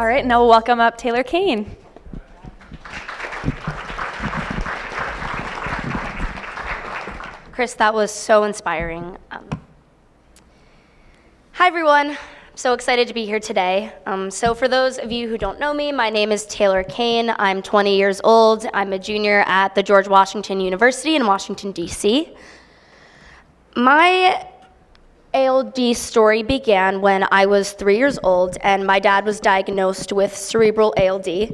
All right, now we'll welcome up Taylor Kane. Chris, that was so inspiring. Hi, everyone. I'm so excited to be here today. So for those of you who don't know me, my name is Taylor Kane. I'm 20 years old. I'm a junior at the George Washington University in Washington, D.C. My ALD story began when I was 3 years old, and my dad was diagnosed with cerebral ALD.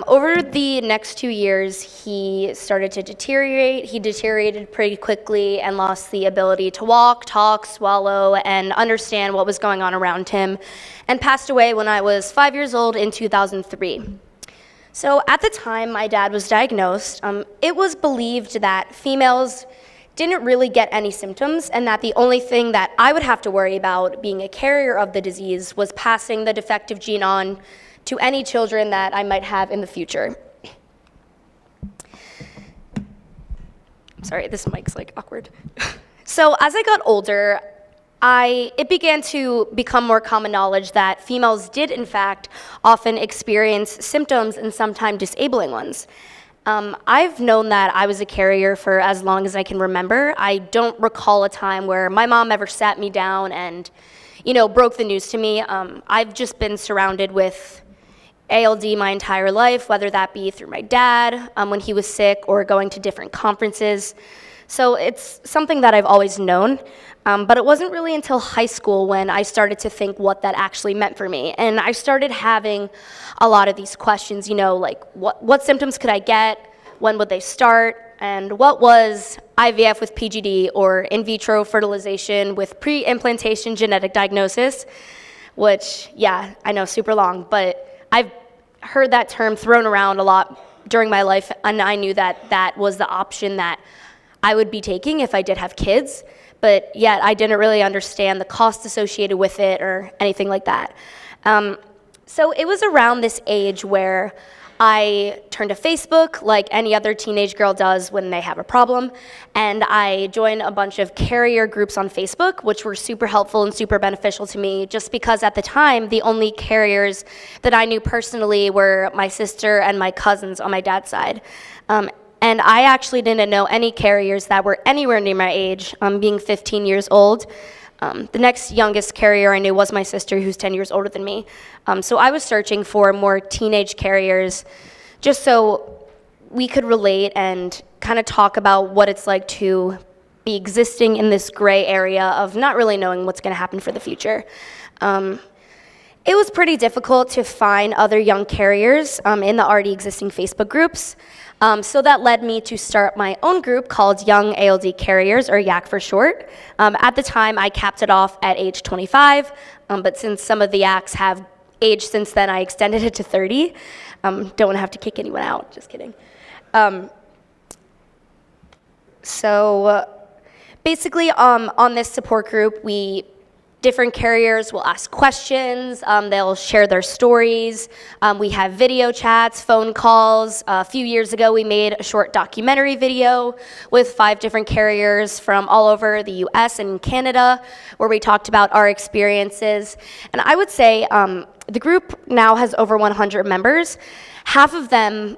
Over the next 2 years, he started to deteriorate. He deteriorated pretty quickly and lost the ability to walk, talk, swallow, and understand what was going on around him, and passed away when I was 5 years old in 2003. So at the time my dad was diagnosed, it was believed that females didn't really get any symptoms, and that the only thing that I would have to worry about being a carrier of the disease was passing the defective gene on to any children that I might have in the future. Sorry, this mic's like awkward. So as I got older, it began to become more common knowledge that females did in fact often experience symptoms and sometimes disabling ones. I've known that I was a carrier for as long as I can remember. I don't recall a time where my mom ever sat me down and, broke the news to me. I've just been surrounded with ALD my entire life, whether that be through my dad when he was sick or going to different conferences. So it's something that I've always known, but it wasn't really until high school when I started to think what that actually meant for me. And I started having a lot of these questions, like what symptoms could I get, when would they start, and what was IVF with PGD or in vitro fertilization with pre-implantation genetic diagnosis, which, yeah, I know, super long, but I've heard that term thrown around a lot during my life, and I knew that that was the option that I would be taking if I did have kids, but yet I didn't really understand the cost associated with it or anything like that. So it was around this age where I turned to Facebook like any other teenage girl does when they have a problem, and I joined a bunch of carrier groups on Facebook, which were super helpful and super beneficial to me, just because at the time, the only carriers that I knew personally were my sister and my cousins on my dad's side. And I actually didn't know any carriers that were anywhere near my age, being 15 years old. The next youngest carrier I knew was my sister, who's 10 years older than me. So I was searching for more teenage carriers just so we could relate and kind of talk about what it's like to be existing in this gray area of not really knowing what's going to happen for the future. It was pretty difficult to find other young carriers in the already existing Facebook groups. So that led me to start my own group called Young ALD Carriers, or YAC for short. At the time, I capped it off at age 25, but since some of the YACs have aged since then, I extended it to 30. Don't want to have to kick anyone out, just kidding. So basically, on this support group, different carriers will ask questions, they'll share their stories, we have video chats, phone calls. A few years ago we made a short documentary video with 5 different carriers from all over the US and Canada where we talked about our experiences. And I would say the group now has over 100 members. Half of them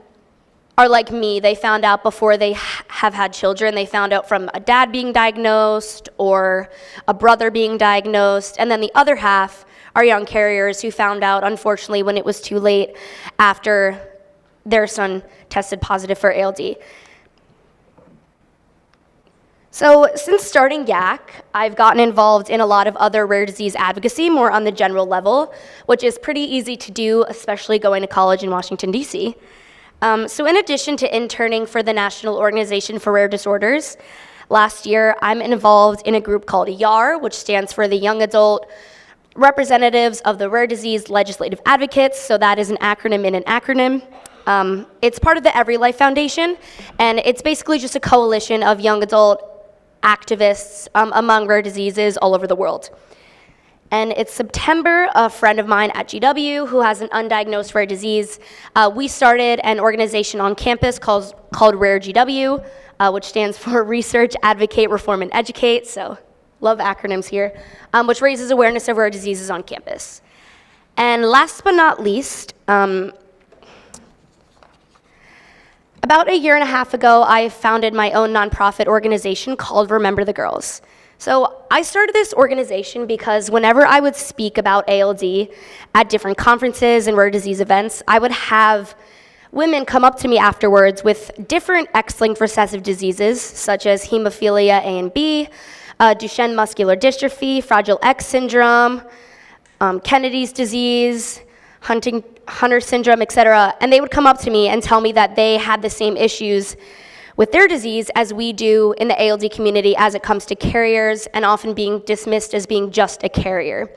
are like me. They found out before they have had children. They found out from a dad being diagnosed or a brother being diagnosed. And then the other half are young carriers who found out, unfortunately, when it was too late after their son tested positive for ALD. So since starting YAC, I've gotten involved in a lot of other rare disease advocacy, more on the general level, which is pretty easy to do, especially going to college in Washington, D.C. So in addition to interning for the National Organization for Rare Disorders, last year I'm involved in a group called YAR, which stands for the Young Adult Representatives of the Rare Disease Legislative Advocates, so that is an acronym in an acronym. It's part of the Every Life Foundation, and it's basically just a coalition of young adult activists among rare diseases all over the world. And it's September, a friend of mine at GW who has an undiagnosed rare disease, we started an organization on campus called Rare GW, which stands for Research, Advocate, Reform, and Educate, so love acronyms here, which raises awareness of rare diseases on campus. And last but not least, about a year and a half ago, I founded my own nonprofit organization called Remember the Girls. So I started this organization because whenever I would speak about ALD at different conferences and rare disease events, I would have women come up to me afterwards with different X-linked recessive diseases, such as hemophilia A and B, Duchenne muscular dystrophy, Fragile X syndrome, Kennedy's disease, Hunter syndrome, et cetera. And they would come up to me and tell me that they had the same issues with their disease as we do in the ALD community as it comes to carriers and often being dismissed as being just a carrier.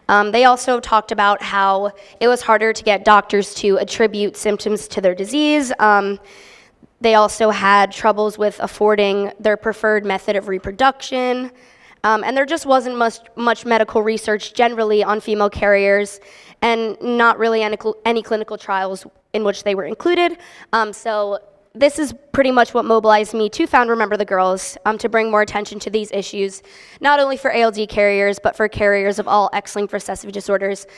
They also talked about how it was harder to get doctors to attribute symptoms to their disease. They also had troubles with affording their preferred method of reproduction. And there just wasn't much medical research generally on female carriers and not really any clinical trials in which they were included. So this is pretty much what mobilized me to found Remember the Girls, to bring more attention to these issues, not only for ALD carriers, but for carriers of all X-linked recessive disorders.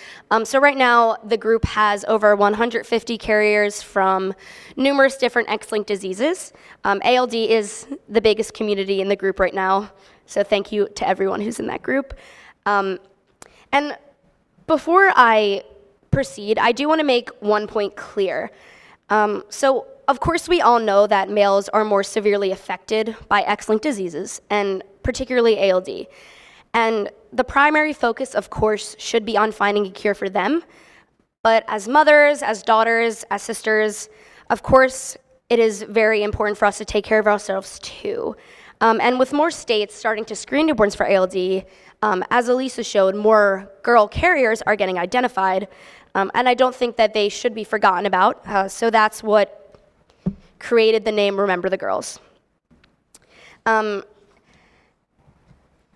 So right now, the group has over 150 carriers from numerous different X-linked diseases. ALD is the biggest community in the group right now, so thank you to everyone who's in that group. And before I proceed, I do want to make one point clear. So of course, we all know that males are more severely affected by X-linked diseases, and particularly ALD. And the primary focus, of course, should be on finding a cure for them. But as mothers, as daughters, as sisters, of course, it is very important for us to take care of ourselves too. And with more states starting to screen newborns for ALD, as Elisa showed, more girl carriers are getting identified. And I don't think that they should be forgotten about. So that's what created the name Remember the Girls.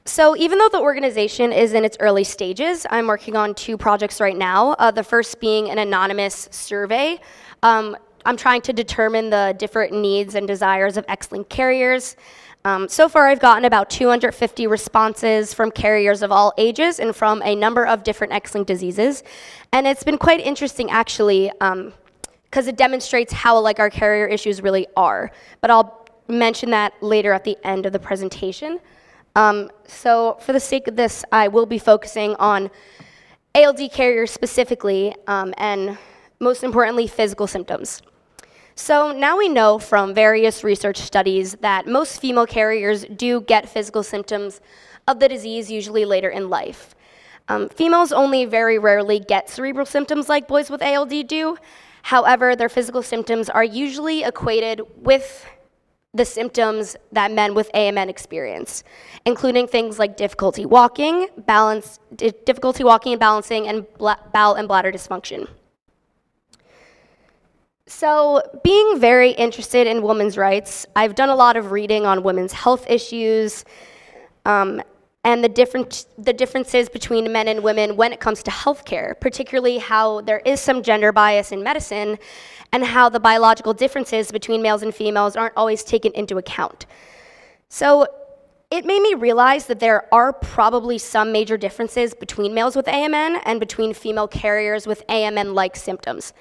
So even though the organization is in its early stages, I'm working on 2 projects right now. The first being an anonymous survey. I'm trying to determine the different needs and desires of X-linked carriers. So far, I've gotten about 250 responses from carriers of all ages and from a number of different X-linked diseases. And it's been quite interesting, actually, because it demonstrates how alike our carrier issues really are. But I'll mention that later at the end of the presentation. So for the sake of this, I will be focusing on ALD carriers specifically, and most importantly, physical symptoms. So now we know from various research studies that most female carriers do get physical symptoms of the disease usually later in life. Females only very rarely get cerebral symptoms like boys with ALD do. However, their physical symptoms are usually equated with the symptoms that men with AMN experience, including things like difficulty walking and balancing, and bowel and bladder dysfunction. So, being very interested in women's rights, I've done a lot of reading on women's health issues, and the differences between men and women when it comes to healthcare, particularly how there is some gender bias in medicine, and how the biological differences between males and females aren't always taken into account. So it made me realize that there are probably some major differences between males with AMN and between female carriers with AMN-like symptoms.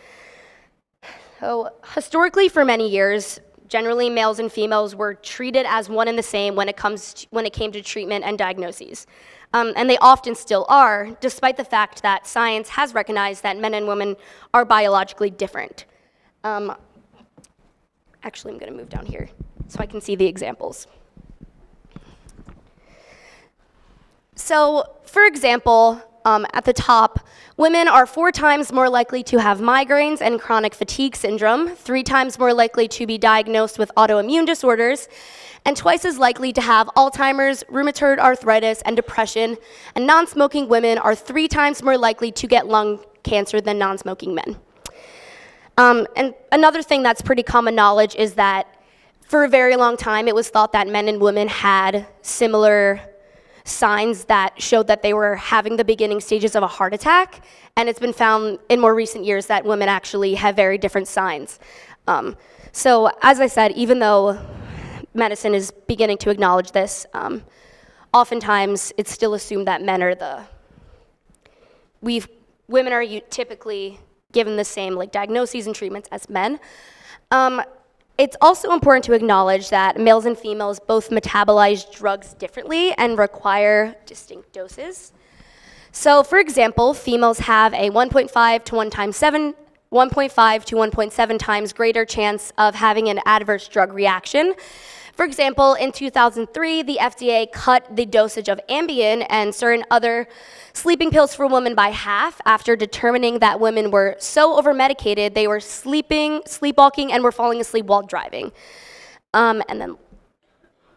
So historically, for many years, generally males and females were treated as one and the same when it came to treatment and diagnoses. And they often still are, despite the fact that science has recognized that men and women are biologically different. Actually, I'm going to move down here so I can see the examples. So, for example, at the top, women are 4 times more likely to have migraines and chronic fatigue syndrome, 3 times more likely to be diagnosed with autoimmune disorders, and twice as likely to have Alzheimer's, rheumatoid arthritis, and depression. And non-smoking women are 3 times more likely to get lung cancer than non-smoking men. And another thing that's pretty common knowledge is that for a very long time, it was thought that men and women had similar signs that showed that they were having the beginning stages of a heart attack, and it's been found in more recent years that women actually have very different signs. So as I said, even though medicine is beginning to acknowledge this, oftentimes it's still assumed that men are women are typically given the same diagnoses and treatments as men. It's also important to acknowledge that males and females both metabolize drugs differently and require distinct doses. So, for example, females have a 1.5 to 1.7 times greater chance of having an adverse drug reaction. For example, in 2003, the FDA cut the dosage of Ambien and certain other sleeping pills for women by half after determining that women were so over-medicated they were sleepwalking, and were falling asleep while driving. And then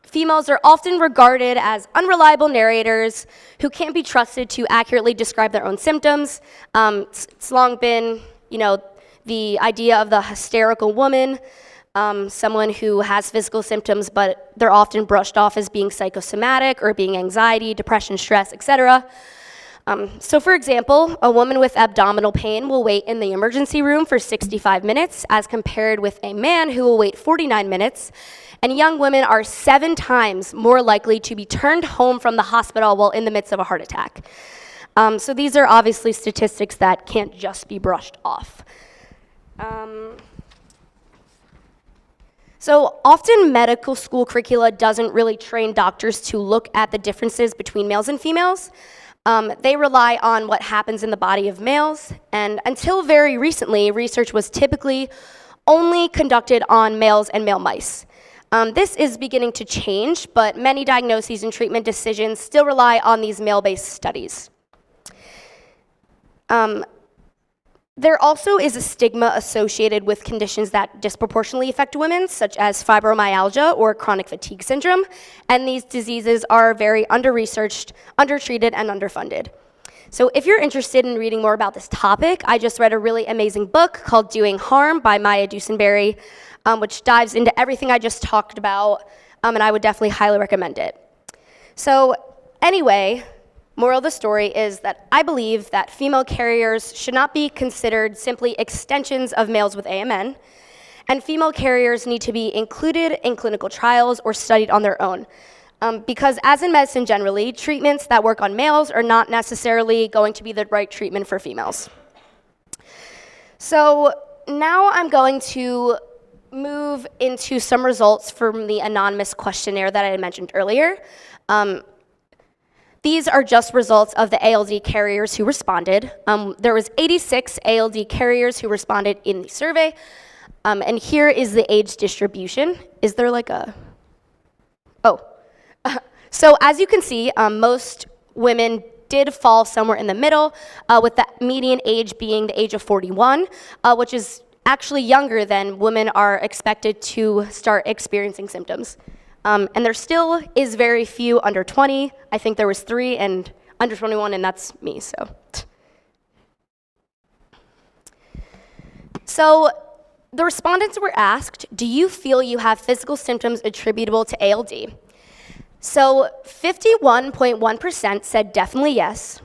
females are often regarded as unreliable narrators who can't be trusted to accurately describe their own symptoms. It's long been, the idea of the hysterical woman, someone who has physical symptoms, but they're often brushed off as being psychosomatic or being anxiety, depression, stress, etc. So for example, a woman with abdominal pain will wait in the emergency room for 65 minutes as compared with a man who will wait 49 minutes. And young women are 7 times more likely to be turned home from the hospital while in the midst of a heart attack. So these are obviously statistics that can't just be brushed off. So often medical school curricula doesn't really train doctors to look at the differences between males and females. They rely on what happens in the body of males, and until very recently, research was typically only conducted on males and male mice. This is beginning to change, but many diagnoses and treatment decisions still rely on these male-based studies. There also is a stigma associated with conditions that disproportionately affect women, such as fibromyalgia or chronic fatigue syndrome, and these diseases are very under-researched, undertreated, and underfunded. So if you're interested in reading more about this topic, I just read a really amazing book called Doing Harm by Maya Dusenberry, which dives into everything I just talked about, and I would definitely highly recommend it. So anyway, moral of the story is that I believe that female carriers should not be considered simply extensions of males with AMN, and female carriers need to be included in clinical trials or studied on their own. Because as in medicine generally, treatments that work on males are not necessarily going to be the right treatment for females. So now I'm going to move into some results from the anonymous questionnaire that I had mentioned earlier. These are just results of the ALD carriers who responded. There was 86 ALD carriers who responded in the survey, and here is the age distribution. Is there so as you can see, most women did fall somewhere in the middle, with the median age being the age of 41, which is actually younger than women are expected to start experiencing symptoms. And there still is very few under 20. I think there was 3 and under 21, and that's me, so. So the respondents were asked, do you feel you have physical symptoms attributable to ALD? So 51.1% said definitely yes.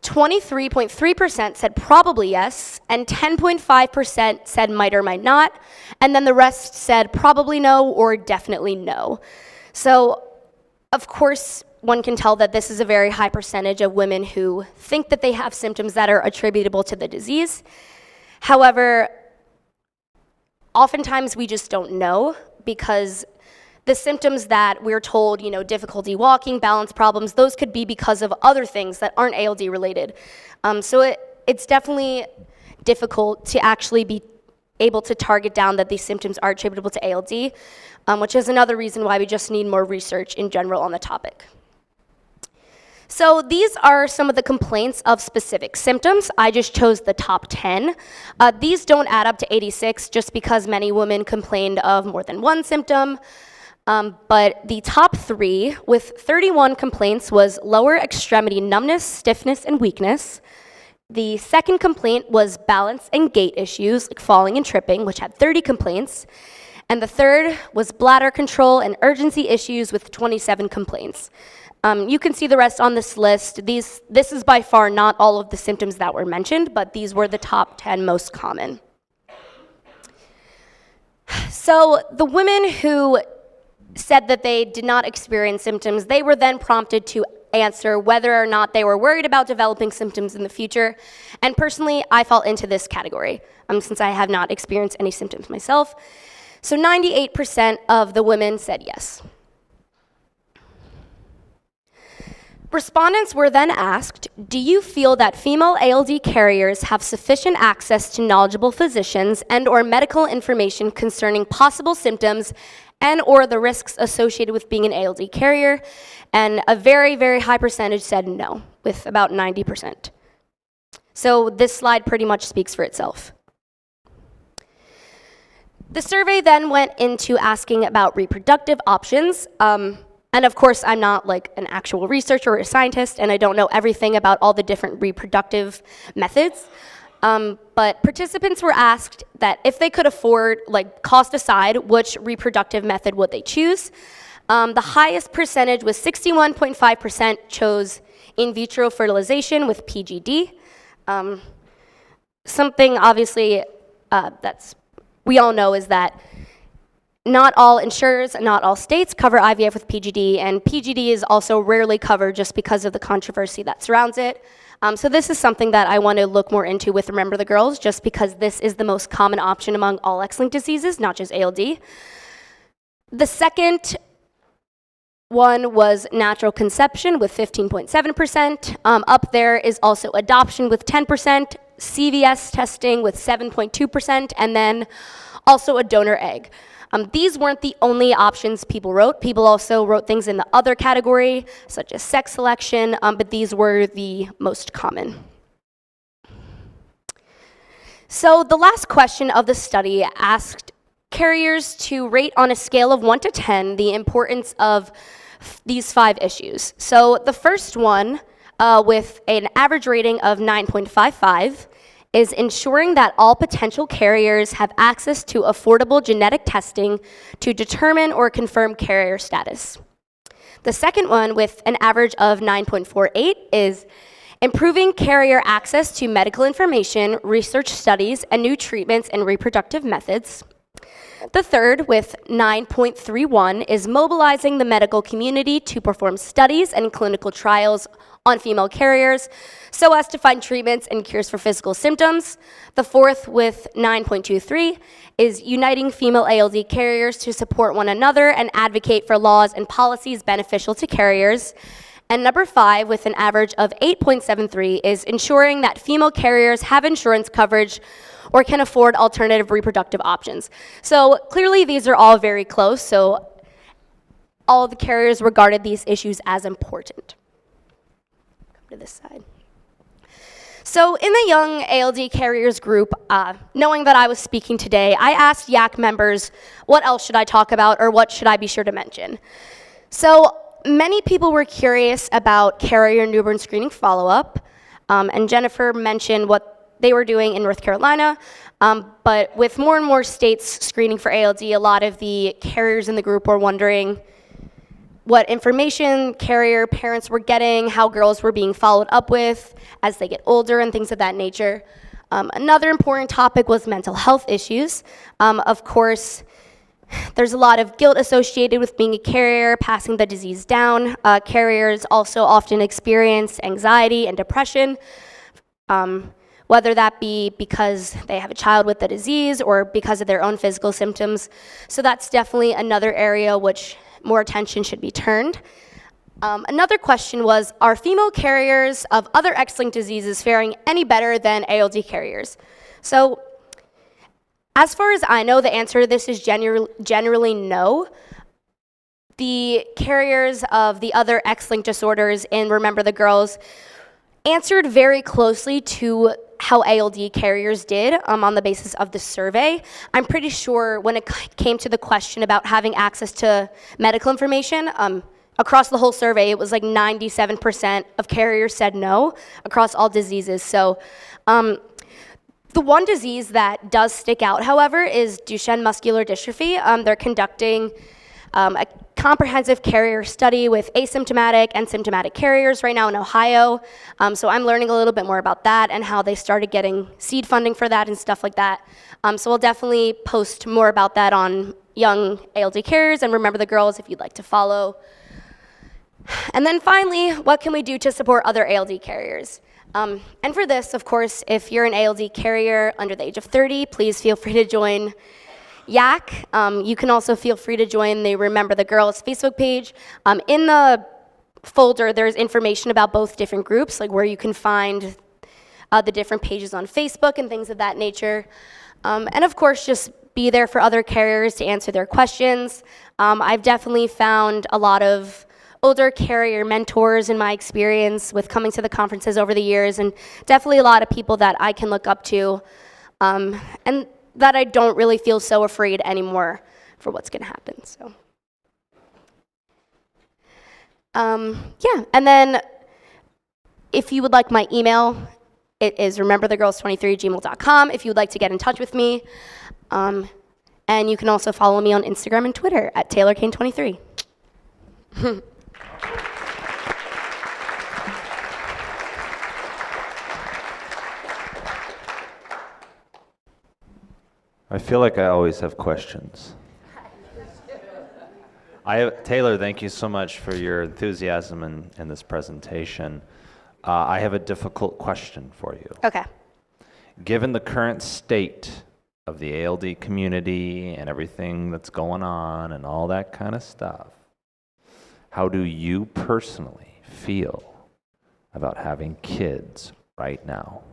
23.3% said probably yes, and 10.5% said might or might not, and then the rest said probably no or definitely no. So, of course, one can tell that this is a very high percentage of women who think that they have symptoms that are attributable to the disease. However, oftentimes we just don't know, because the symptoms that we're told, difficulty walking, balance problems, those could be because of other things that aren't ALD related. So it's definitely difficult to actually be able to target down that these symptoms are attributable to ALD, which is another reason why we just need more research in general on the topic. So these are some of the complaints of specific symptoms. I just chose the top 10. These don't add up to 86 just because many women complained of more than one symptom. But the top 3, with 31 complaints, was lower extremity numbness, stiffness, and weakness. The second complaint was balance and gait issues, like falling and tripping, which had 30 complaints. And the third was bladder control and urgency issues with 27 complaints. You can see the rest on this list. This is by far not all of the symptoms that were mentioned, but these were the top 10 most common. So the women who said that they did not experience symptoms, they were then prompted to answer whether or not they were worried about developing symptoms in the future. And personally, I fall into this category since I have not experienced any symptoms myself. So 98% of the women said yes. Respondents were then asked, do you feel that female ALD carriers have sufficient access to knowledgeable physicians and/or medical information concerning possible symptoms and/or the risks associated with being an ALD carrier? And a very, very high percentage said no, with about 90%. So this slide pretty much speaks for itself. The survey then went into asking about reproductive options. And of course, I'm not like an actual researcher or a scientist, and I don't know everything about all the different reproductive methods. But participants were asked that if they could afford, like cost aside, which reproductive method would they choose? The highest percentage was 61.5% chose in vitro fertilization with PGD. Something obviously we all know is that not all insurers, not all states cover IVF with PGD, and PGD is also rarely covered just because of the controversy that surrounds it. So this is something that I want to look more into with Remember the Girls, just because this is the most common option among all X-linked diseases, not just ALD. The second one was natural conception with 15.7%. Up there is also adoption with 10%, CVS testing with 7.2%, and then also a donor egg. These weren't the only options people wrote. People also wrote things in the other category, such as sex selection, but these were the most common. So the last question of the study asked carriers to rate on a scale of 1 to 10 the importance of these 5 issues. So the first one, with an average rating of 9.55, is ensuring that all potential carriers have access to affordable genetic testing to determine or confirm carrier status. The second one, with an average of 9.48, is improving carrier access to medical information, research studies, and new treatments and reproductive methods. The third, with 9.31, is mobilizing the medical community to perform studies and clinical trials on female carriers so as to find treatments and cures for physical symptoms. The fourth, with 9.23, is uniting female ALD carriers to support one another and advocate for laws and policies beneficial to carriers. And number 5, with an average of 8.73, is ensuring that female carriers have insurance coverage or can afford alternative reproductive options. So clearly these are all very close, so all of the carriers regarded these issues as important. Come to this side. So in the young ALD carriers group, knowing that I was speaking today, I asked YAC members, what else should I talk about or what should I be sure to mention? So many people were curious about carrier newborn screening follow-up, and Jennifer mentioned what they were doing in North Carolina, but with more and more states screening for ALD, a lot of the carriers in the group were wondering what information carrier parents were getting, how girls were being followed up with as they get older, and things of that nature. Another important topic was mental health issues. Of course, there's a lot of guilt associated with being a carrier, passing the disease down. Carriers also often experience anxiety and depression, whether that be because they have a child with the disease or because of their own physical symptoms. So that's definitely another area which more attention should be turned. Another question was, are female carriers of other X-linked diseases faring any better than ALD carriers? So as far as I know, the answer to this is generally no. The carriers of the other X-linked disorders in Remember the Girls answered very closely to how ALD carriers did on the basis of the survey. I'm pretty sure when it came to the question about having access to medical information, across the whole survey, it was like 97% of carriers said no across all diseases. So the one disease that does stick out, however, is Duchenne muscular dystrophy. They're conducting a comprehensive carrier study with asymptomatic and symptomatic carriers right now in Ohio. So I'm learning a little bit more about that and how they started getting seed funding for that and stuff like that. So we'll definitely post more about that on Young ALD Carriers and Remember the Girls if you'd like to follow. And then finally, what can we do to support other ALD carriers? And for this, of course, if you're an ALD carrier under the age of 30, please feel free to join YAC. You can also feel free to join the Remember the Girls Facebook page. In the folder, there's information about both different groups, like where you can find the different pages on Facebook and things of that nature. And of course, just be there for other carriers to answer their questions. I've definitely found a lot of older carrier mentors in my experience with coming to the conferences over the years, and definitely a lot of people that I can look up to, and that I don't really feel so afraid anymore for what's going to happen. So, yeah, and then if you would like my email, it is rememberthegirls23@gmail.com if you would like to get in touch with me. And you can also follow me on Instagram and Twitter at TaylorKane23. I feel like I always have questions. Taylor, thank you so much for your enthusiasm in this presentation. I have a difficult question for you. Okay. Given the current state of the ALD community and everything that's going on and all that kind of stuff, how do you personally feel about having kids right now?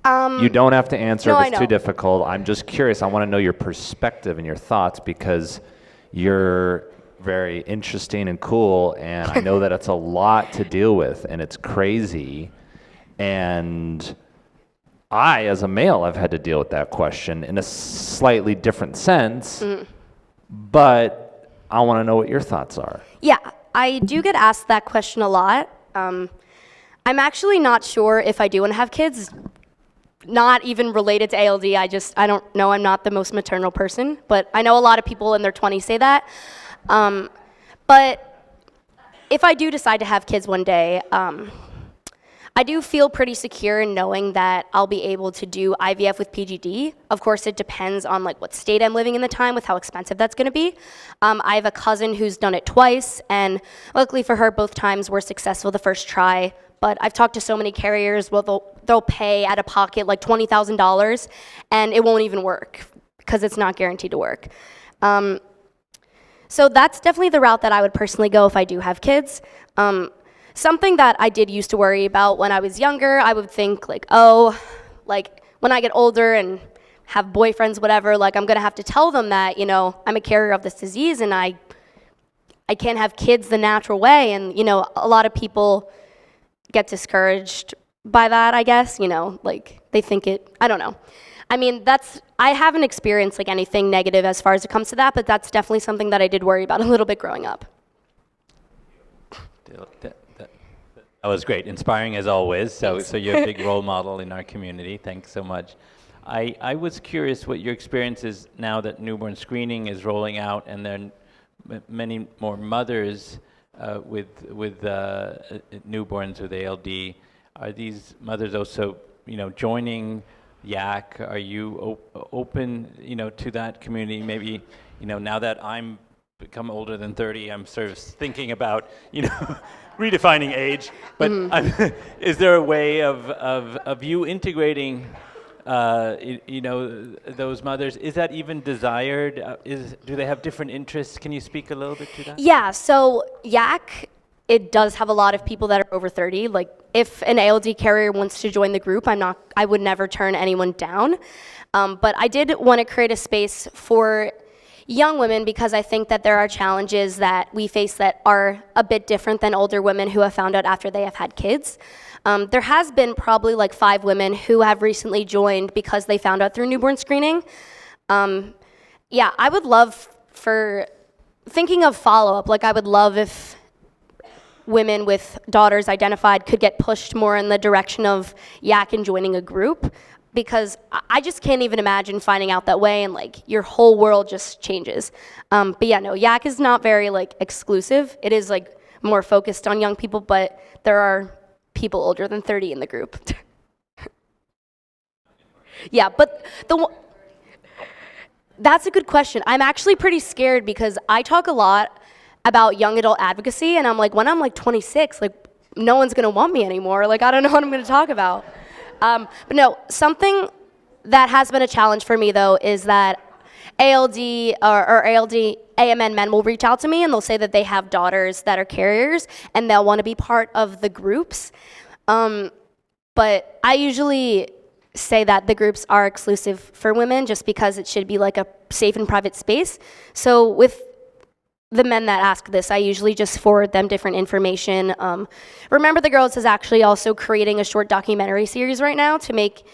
You don't have to answer if it's too difficult. I'm just curious. I want to know your perspective and your thoughts because you're very interesting and cool, and I know that it's a lot to deal with, and it's crazy. And I, as a male, have had to deal with that question in a slightly different sense, but I want to know what your thoughts are. Yeah, I do get asked that question a lot. I'm actually not sure if I do want to have kids. Not even related to ALD, I don't know, I'm not the most maternal person, but I know a lot of people in their 20s say that. But if I do decide to have kids one day, I do feel pretty secure in knowing that I'll be able to do IVF with PGD. Of course, it depends on like what state I'm living in the time with how expensive that's gonna be. I have a cousin who's done it twice, and luckily for her, both times were successful the first try. But I've talked to so many carriers, well, they'll pay out of pocket like $20,000, and it won't even work because it's not guaranteed to work. So that's definitely the route that I would personally go if I do have kids. Something that I did used to worry about when I was younger, I would think like, oh, like when I get older and have boyfriends, whatever, like I'm gonna have to tell them that, you know, I'm a carrier of this disease and I can't have kids the natural way. And, you know, a lot of people get discouraged by that, I guess, you know, like they think I don't know. I mean, I haven't experienced like anything negative as far as it comes to that, but that's definitely something that I did worry about a little bit growing up. That was great, inspiring as always. So you're a big role model in our community. Thanks so much. I was curious what your experience is now that newborn screening is rolling out, and then many more mothers with newborns with ALD. Are these mothers also, you know, joining YAC? Are you open, you know, to that community? Maybe, you know, now that I'm become older than 30, I'm sort of thinking about, you know, redefining age. But is there a way of you integrating, you know, those mothers? Is that even desired? Do they have different interests? Can you speak a little bit to that? Yeah, so YAC, it does have a lot of people that are over 30. Like, if an ALD carrier wants to join the group, I would never turn anyone down. But I did want to create a space for young women because I think that there are challenges that we face that are a bit different than older women who have found out after they have had kids. There has been probably like 5 women who have recently joined because they found out through newborn screening. Yeah, I would love thinking of follow-up, like I would love if women with daughters identified could get pushed more in the direction of YAC and joining a group, because I just can't even imagine finding out that way and like your whole world just changes. But yeah, no, YAC is not very like exclusive. It is like more focused on young people, but there are people older than 30 in the group. That's a good question. I'm actually pretty scared because I talk a lot about young adult advocacy, and I'm like, when I'm like 26, like, no one's gonna want me anymore. Like, I don't know what I'm gonna talk about. But no, something that has been a challenge for me though is that ALD or ALD AMN men will reach out to me and they'll say that they have daughters that are carriers and they'll want to be part of the groups. But I usually say that the groups are exclusive for women just because it should be like a safe and private space. So with the men that ask this, I usually just forward them different information. Remember the Girls is actually also creating a short documentary series right now to make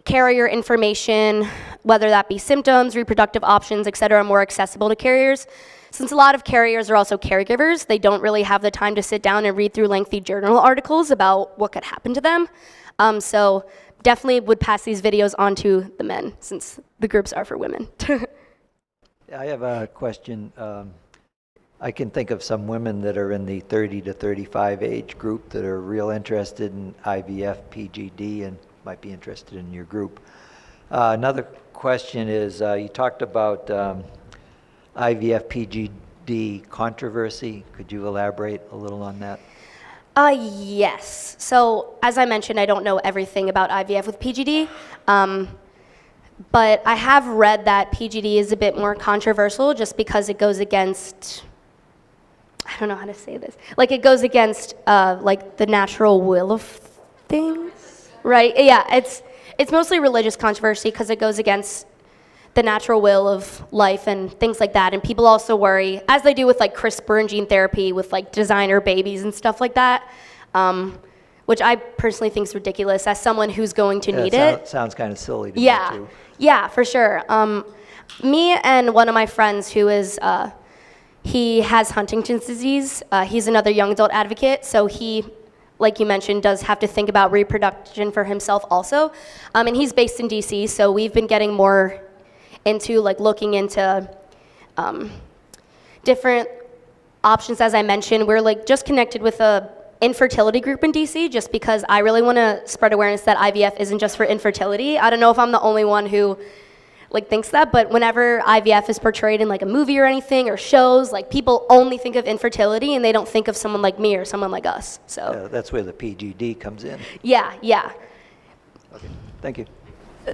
carrier information, whether that be symptoms, reproductive options, et cetera, more accessible to carriers. Since a lot of carriers are also caregivers, they don't really have the time to sit down and read through lengthy journal articles about what could happen to them. So definitely would pass these videos on to the men since the groups are for women. I have a question. I can think of some women that are in the 30 to 35 age group that are real interested in IVF, PGD, and might be interested in your group. Another question is, you talked about IVF, PGD controversy. Could you elaborate a little on that? Yes. So as I mentioned, I don't know everything about IVF with PGD, but I have read that PGD is a bit more controversial just because it goes against, I don't know how to say this, like it goes against like the natural will of things. Right, yeah, it's mostly religious controversy because it goes against the natural will of life and things like that. And people also worry, as they do with like CRISPR and gene therapy with like designer babies and stuff like that, which I personally think is ridiculous as someone who's going to need it. Sounds kind of silly to me too. Yeah, for sure. Me and one of my friends who is, he has Huntington's disease. He's another young adult advocate, so he, like you mentioned, does have to think about reproduction for himself also. And he's based in DC, so we've been getting more into like looking into different options. As I mentioned, we're like just connected with a infertility group in DC just because I really want to spread awareness that IVF isn't just for infertility. I don't know if I'm the only one who like thinks that, but whenever IVF is portrayed in like a movie or anything or shows, like people only think of infertility and they don't think of someone like me or someone like us. So that's where the PGD comes in. Yeah. Okay, thank you.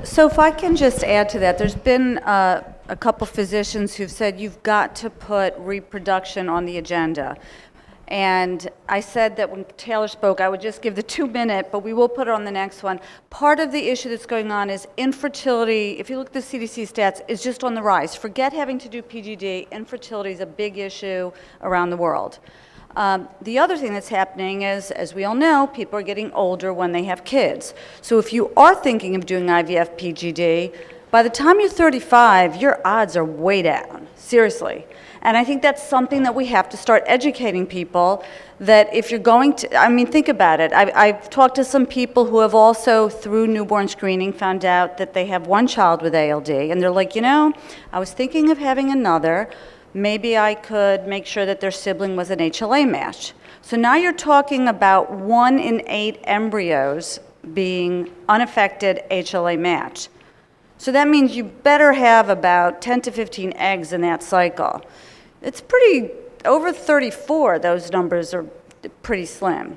So if I can just add to that, there's been a couple physicians who've said you've got to put reproduction on the agenda. And I said that when Taylor spoke, I would just give the 2-minute, but we will put it on the next one. Part of the issue that's going on is infertility, if you look at the CDC stats, is just on the rise. Forget having to do PGD, infertility is a big issue around the world. The other thing that's happening is, as we all know, people are getting older when they have kids. So if you are thinking of doing IVF PGD, by the time you're 35, your odds are way down, seriously. And I think that's something that we have to start educating people, that if you're going to, I mean, think about it. I've talked to some people who have also, through newborn screening, found out that they have one child with ALD, and they're like, you know, I was thinking of having another. Maybe I could make sure that their sibling was an HLA match. So now you're talking about 1 in 8 embryos being unaffected HLA match. So that means you better have about 10 to 15 eggs in that cycle. It's pretty, over 34, those numbers are pretty slim.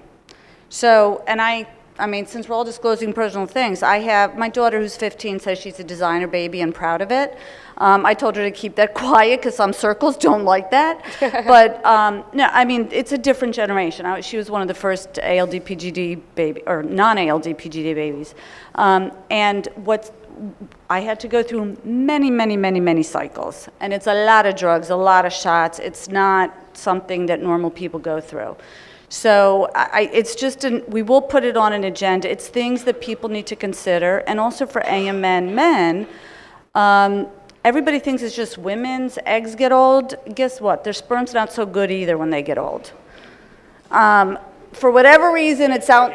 So, and I mean, since we're all disclosing personal things, I have, my daughter who's 15 says she's a designer baby and proud of it. I told her to keep that quiet because some circles don't like that. But no, I mean, it's a different generation. She was one of the first ALD PGD baby, or non-ALD PGD babies. And I had to go through many cycles. And it's a lot of drugs, a lot of shots. It's not something that normal people go through. So it's just, we will put it on an agenda. It's things that people need to consider. And also for AMN men, everybody thinks it's just women's eggs get old. Guess what? Their sperm's not so good either when they get old. For whatever reason, it's out.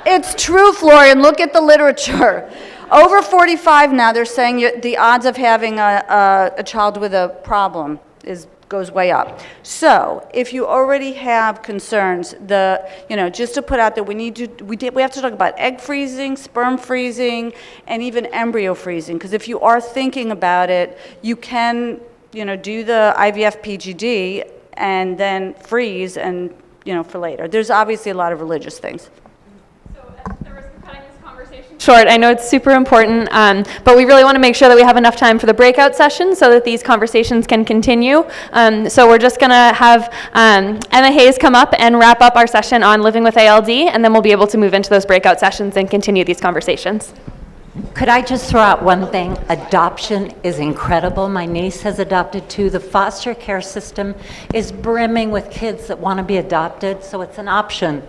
It's true, Florian. Look at the literature. Over 45 now, they're saying the odds of having a child with a problem is goes way up. So if you already have concerns, just to put out there, we have to talk about egg freezing, sperm freezing, and even embryo freezing. Because if you are thinking about it, you can, do the IVF PGD and then freeze and, for later. There's obviously a lot of religious things. Short. I know it's super important, but we really want to make sure that we have enough time for the breakout session so that these conversations can continue. So we're just going to have Emma Hayes come up and wrap up our session on living with ALD, and then we'll be able to move into those breakout sessions and continue these conversations. Could I just throw out one thing? Adoption is incredible. My niece has adopted too. The foster care system is brimming with kids that want to be adopted, so it's an option.